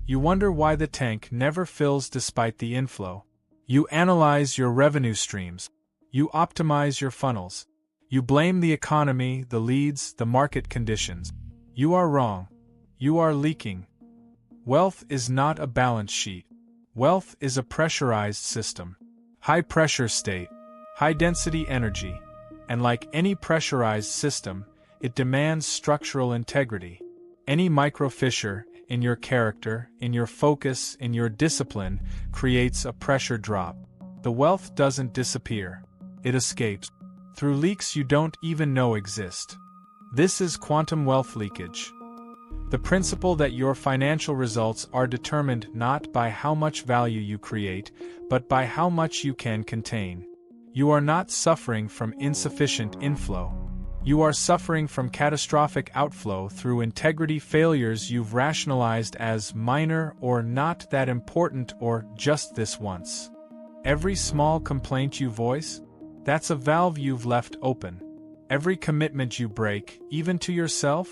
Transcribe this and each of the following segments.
You wonder why the tank never fills despite the inflow. You analyze your revenue streams. You optimize your funnels. You blame the economy, the leads, the market conditions. You are wrong. You are leaking. Wealth is not a balance sheet. Wealth is a pressurized system. High-pressure state, high-density energy, and like any pressurized system, it demands structural integrity. Any micro-fissure in your character, in your focus, in your discipline, creates a pressure drop. The wealth doesn't disappear. It escapes through leaks you don't even know exist. This is quantum wealth leakage. The principle that your financial results are determined not by how much value you create, but by how much you can contain. You are not suffering from insufficient inflow. You are suffering from catastrophic outflow through integrity failures you've rationalized as minor or not that important or just this once. Every small complaint you voice, that's a valve you've left open. Every commitment you break, even to yourself,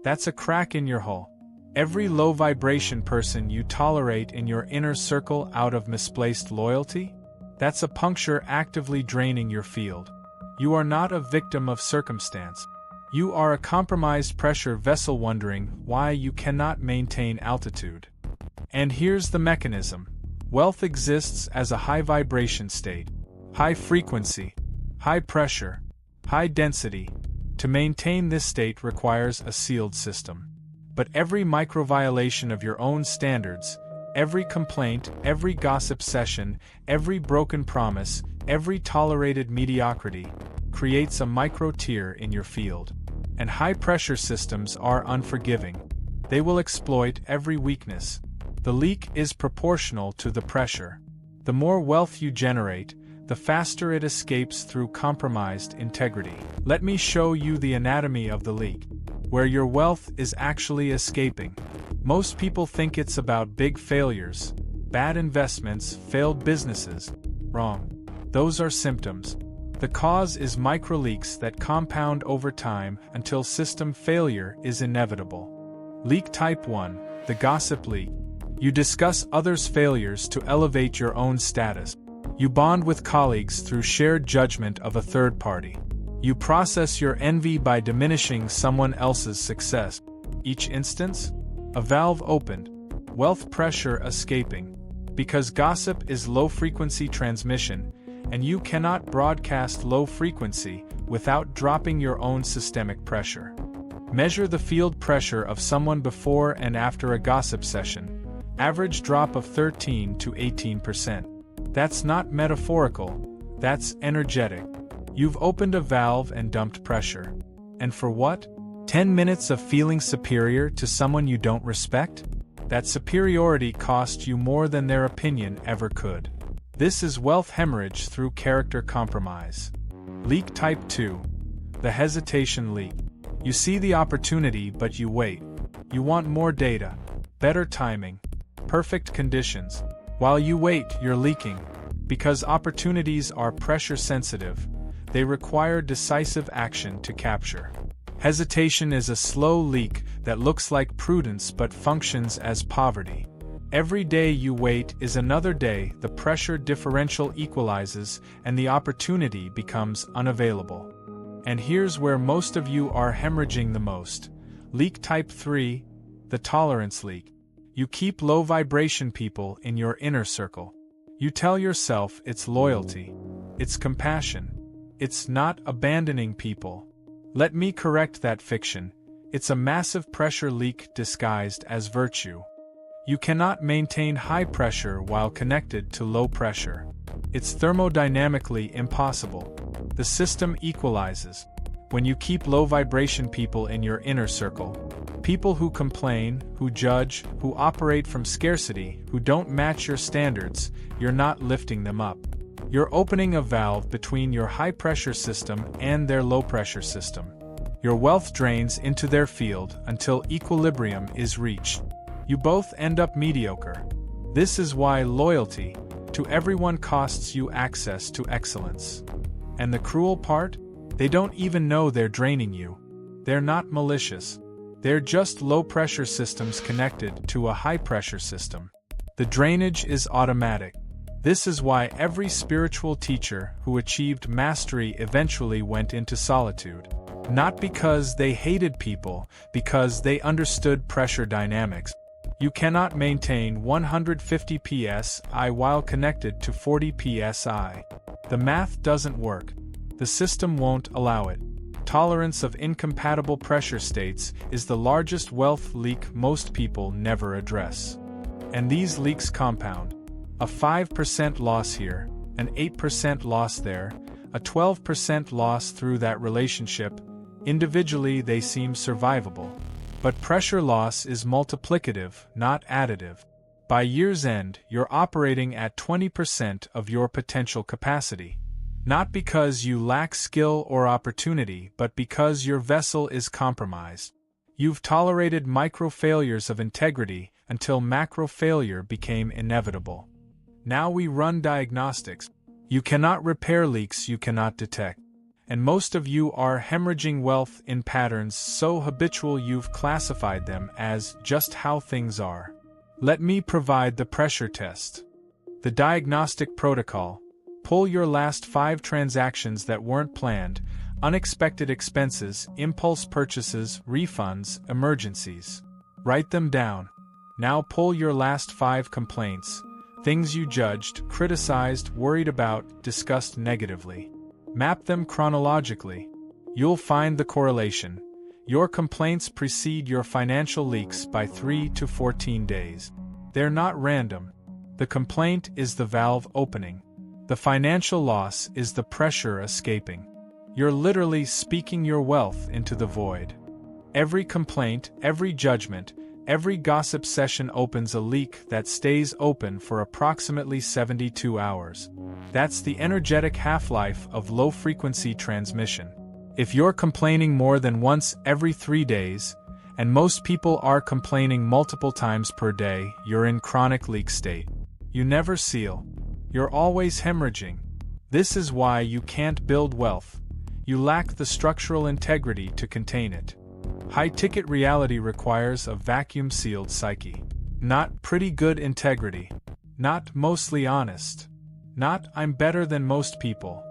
that's a crack in your hull. Every low-vibration person you tolerate in your inner circle out of misplaced loyalty, that's a puncture actively draining your field. You are not a victim of circumstance. You are a compromised pressure vessel wondering why you cannot maintain altitude. And here's the mechanism. Wealth exists as a high-vibration state. High frequency, high pressure, high density. To maintain this state requires a sealed system. But every micro-violation of your own standards, every complaint, every gossip session, every broken promise, every tolerated mediocrity, creates a micro-tear in your field. And high-pressure systems are unforgiving. They will exploit every weakness. The leak is proportional to the pressure. The more wealth you generate, the faster it escapes through compromised integrity. Let me show you the anatomy of the leak, where your wealth is actually escaping. Most people think it's about big failures, bad investments, failed businesses. Wrong. Those are symptoms. The cause is microleaks that compound over time until system failure is inevitable. Leak type 1, the gossip leak. You discuss others' failures to elevate your own status. You bond with colleagues through shared judgment of a third party. You process your envy by diminishing someone else's success. Each instance? A valve opened. Wealth pressure escaping. Because gossip is low-frequency transmission, and you cannot broadcast low frequency without dropping your own systemic pressure. Measure the field pressure of someone before and after a gossip session. Average drop of 13 to 18%. That's not metaphorical, that's energetic. You've opened a valve and dumped pressure. And for what? 10 minutes of feeling superior to someone you don't respect? That superiority cost you more than their opinion ever could. This is wealth hemorrhage through character compromise. Leak type 2. The hesitation leak. You see the opportunity but you wait. You want more data, better timing, perfect conditions. While you wait, you're leaking. Because opportunities are pressure sensitive, they require decisive action to capture. Hesitation is a slow leak that looks like prudence but functions as poverty. Every day you wait is another day the pressure differential equalizes and the opportunity becomes unavailable. And here's where most of you are hemorrhaging the most. Leak type 3, the tolerance leak. You keep low-vibration people in your inner circle. You tell yourself it's loyalty, it's compassion, it's not abandoning people. Let me correct that fiction. It's a massive pressure leak disguised as virtue. You cannot maintain high pressure while connected to low pressure. It's thermodynamically impossible. The system equalizes. When you keep low-vibration people in your inner circle, people who complain, who judge, who operate from scarcity, who don't match your standards, you're not lifting them up. You're opening a valve between your high-pressure system and their low-pressure system. Your wealth drains into their field until equilibrium is reached. You both end up mediocre. This is why loyalty to everyone costs you access to excellence. And the cruel part? They don't even know they're draining you. They're not malicious. They're just low-pressure systems connected to a high-pressure system. The drainage is automatic. This is why every spiritual teacher who achieved mastery eventually went into solitude. Not because they hated people, because they understood pressure dynamics. You cannot maintain 150 psi while connected to 40 psi. The math doesn't work. The system won't allow it. Tolerance of incompatible pressure states is the largest wealth leak most people never address. And these leaks compound. A 5% loss here, an 8% loss there, a 12% loss through that relationship. Individually they seem survivable. But pressure loss is multiplicative, not additive. By year's end, you're operating at 20% of your potential capacity. Not because you lack skill or opportunity, but because your vessel is compromised. You've tolerated micro-failures of integrity until macro-failure became inevitable. Now we run diagnostics. You cannot repair leaks you cannot detect. And most of you are hemorrhaging wealth in patterns so habitual you've classified them as just how things are. Let me provide the pressure test. The diagnostic protocol. Pull your last 5 transactions that weren't planned, unexpected expenses, impulse purchases, refunds, emergencies. Write them down. Now pull your last 5 complaints, things you judged, criticized, worried about, discussed negatively. Map them chronologically. You'll find the correlation. Your complaints precede your financial leaks by 3 to 14 days. They're not random. The complaint is the valve opening. The financial loss is the pressure escaping. You're literally speaking your wealth into the void. Every complaint, every judgment, every gossip session opens a leak that stays open for approximately 72 hours. That's the energetic half-life of low-frequency transmission. If you're complaining more than once every 3 days, and most people are complaining multiple times per day, you're in chronic leak state. You never seal. You're always hemorrhaging. This is why you can't build wealth. You lack the structural integrity to contain it. High-ticket reality requires a vacuum-sealed psyche. Not pretty good integrity. Not mostly honest. Not I'm better than most people.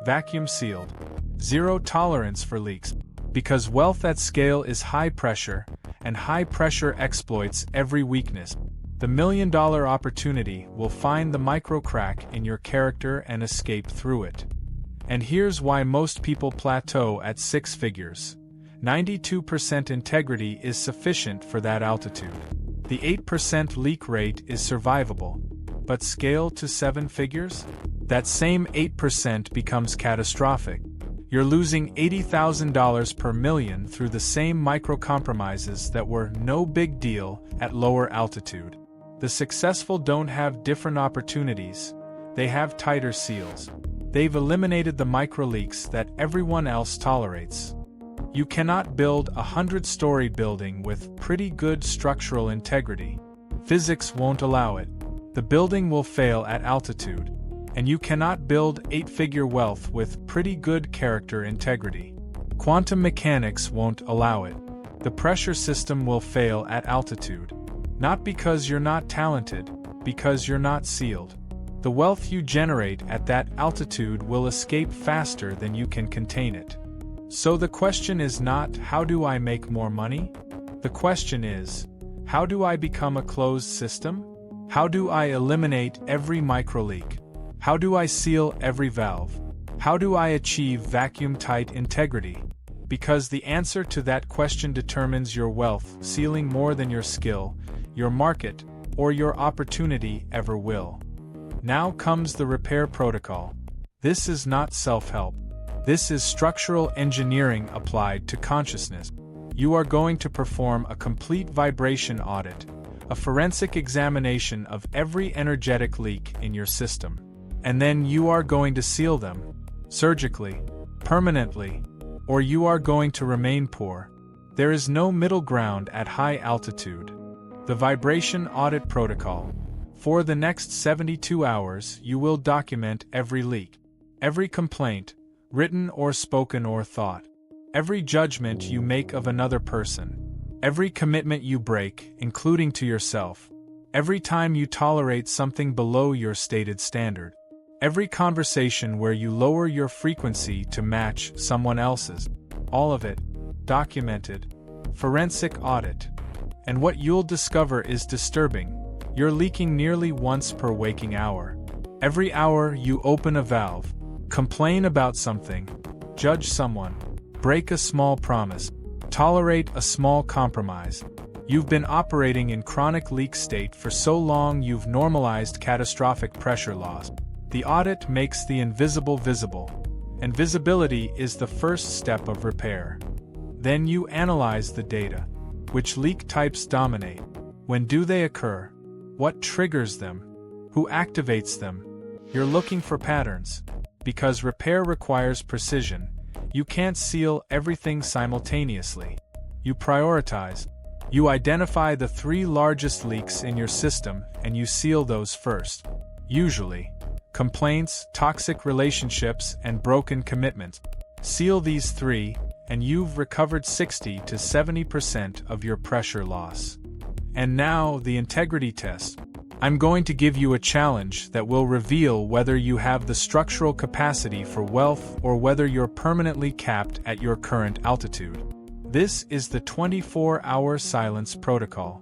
Vacuum-sealed. Zero tolerance for leaks. Because wealth at scale is high pressure, and high pressure exploits every weakness. The $1 million opportunity will find the micro-crack in your character and escape through it. And here's why most people plateau at 6 figures. 92% integrity is sufficient for that altitude. The 8% leak rate is survivable. But scale to 7 figures? That same 8% becomes catastrophic. You're losing $80,000 per million through the same micro-compromises that were no big deal at lower altitude. The successful don't have different opportunities, they have tighter seals. They've eliminated the micro-leaks that everyone else tolerates. You cannot build a 100-story building with pretty good structural integrity. Physics won't allow it. The building will fail at altitude. And you cannot build 8-figure wealth with pretty good character integrity. Quantum mechanics won't allow it. The pressure system will fail at altitude. Not because you're not talented, because you're not sealed. The wealth you generate at that altitude will escape faster than you can contain it. So the question is not, how do I make more money? The question is, how do I become a closed system? How do I eliminate every micro-leak? How do I seal every valve? How do I achieve vacuum-tight integrity? Because the answer to that question determines your wealth, sealing more than your skill, your market, or your opportunity ever will. Now comes the repair protocol. This is not self-help. This is structural engineering applied to consciousness. You are going to perform a complete vibration audit, a forensic examination of every energetic leak in your system. And then you are going to seal them, surgically, permanently, or you are going to remain poor. There is no middle ground at high altitude. The vibration audit protocol. For the next 72 hours, you will document every leak, every complaint, written or spoken or thought, every judgment you make of another person. Every commitment you break, including to yourself. Every time you tolerate something below your stated standard. Every conversation where you lower your frequency to match someone else's. All of it. Documented. Forensic audit. And what you'll discover is disturbing. You're leaking nearly once per waking hour. Every hour you open a valve, complain about something, judge someone, break a small promise, tolerate a small compromise. You've been operating in chronic leak state for so long you've normalized catastrophic pressure loss. The audit makes the invisible visible, and visibility is the first step of repair. Then you analyze the data. Which leak types dominate? When do they occur? What triggers them? Who activates them? You're looking for patterns. Because repair requires precision, you can't seal everything simultaneously. You prioritize. You identify the 3 largest leaks in your system and you seal those first. Usually, complaints, toxic relationships, and broken commitments. Seal these 3, and you've recovered 60 to 70% of your pressure loss. And now, the integrity test. I'm going to give you a challenge that will reveal whether you have the structural capacity for wealth or whether you're permanently capped at your current altitude. This is the 24-hour silence protocol.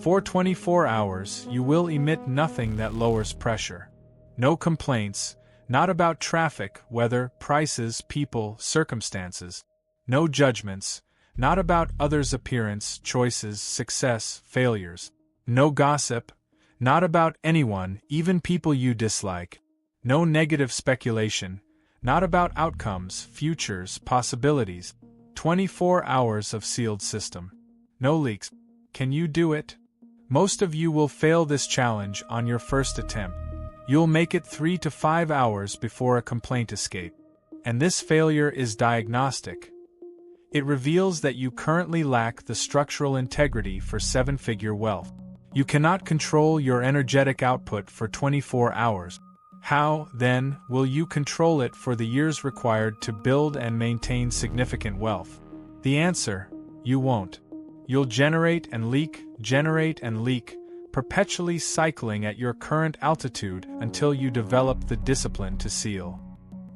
For 24 hours, you will emit nothing that lowers pressure. No complaints, not about traffic, weather, prices, people, circumstances. No judgments, not about others' appearance, choices, success, failures. No gossip, not about anyone, even people you dislike. No negative speculation, not about outcomes, futures, possibilities. 24 hours of sealed system. No leaks. Can you do it? Most of you will fail this challenge on your first attempt. You'll make it 3 to 5 hours before a complaint escape. And this failure is diagnostic. It reveals that you currently lack the structural integrity for 7-figure wealth. You cannot control your energetic output for 24 hours. How, then, will you control it for the years required to build and maintain significant wealth? The answer: you won't. You'll generate and leak, perpetually cycling at your current altitude until you develop the discipline to seal.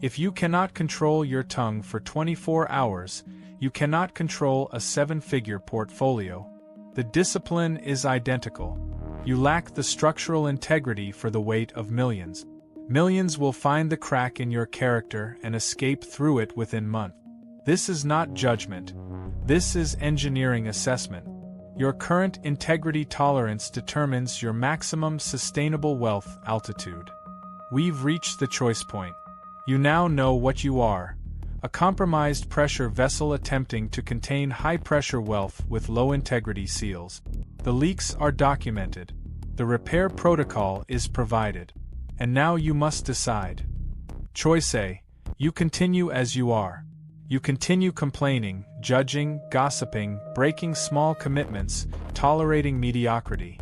If you cannot control your tongue for 24 hours, you cannot control a 7-figure portfolio. The discipline is identical. You lack the structural integrity for the weight of millions. Millions will find the crack in your character and escape through it within months. This is not judgment. This is engineering assessment. Your current integrity tolerance determines your maximum sustainable wealth altitude. We've reached the choice point. You now know what you are: a compromised pressure vessel attempting to contain high-pressure wealth with low-integrity seals. The leaks are documented. The repair protocol is provided. And now you must decide. Choice A: you continue as you are. You continue complaining, judging, gossiping, breaking small commitments, tolerating mediocrity.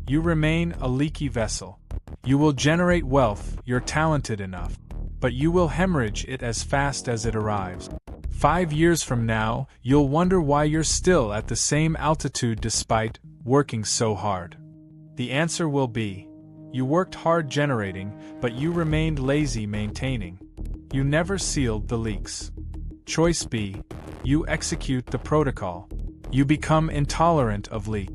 You remain a leaky vessel. You will generate wealth, you're talented enough, but you will hemorrhage it as fast as it arrives. 5 years from now, you'll wonder why you're still at the same altitude despite working so hard. The answer will be: you worked hard generating, but you remained lazy maintaining. You never sealed the leaks. Choice B: you execute the protocol. You become intolerant of leak.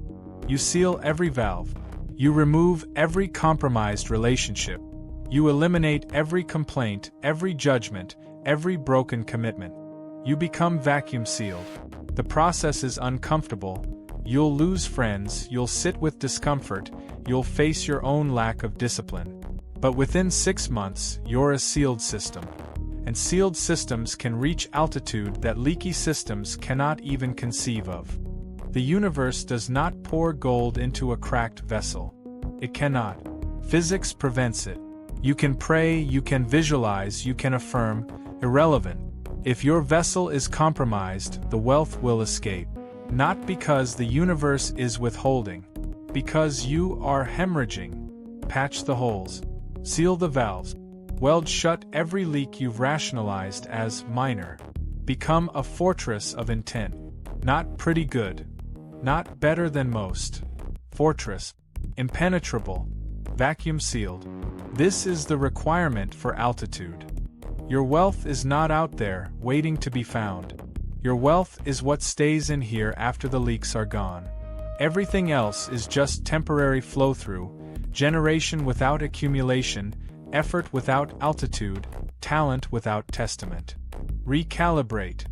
You seal every valve. You remove every compromised relationship. You eliminate every complaint, every judgment, every broken commitment. You become vacuum sealed. The process is uncomfortable. You'll lose friends, you'll sit with discomfort, you'll face your own lack of discipline. But within 6 months, you're a sealed system. And sealed systems can reach altitude that leaky systems cannot even conceive of. The universe does not pour gold into a cracked vessel. It cannot. Physics prevents it. You can pray, you can visualize, you can affirm. Irrelevant. If your vessel is compromised, the wealth will escape. Not because the universe is withholding. Because you are hemorrhaging. Patch the holes. Seal the valves. Weld shut every leak you've rationalized as minor. Become a fortress of intent. Not pretty good. not better than most. Fortress, impenetrable, vacuum sealed. This is the requirement for altitude. Your wealth is not out there, waiting to be found. Your wealth is what stays in here after the leaks are gone. Everything else is just temporary flow-through, generation without accumulation, effort without altitude, talent without testament. Recalibrate.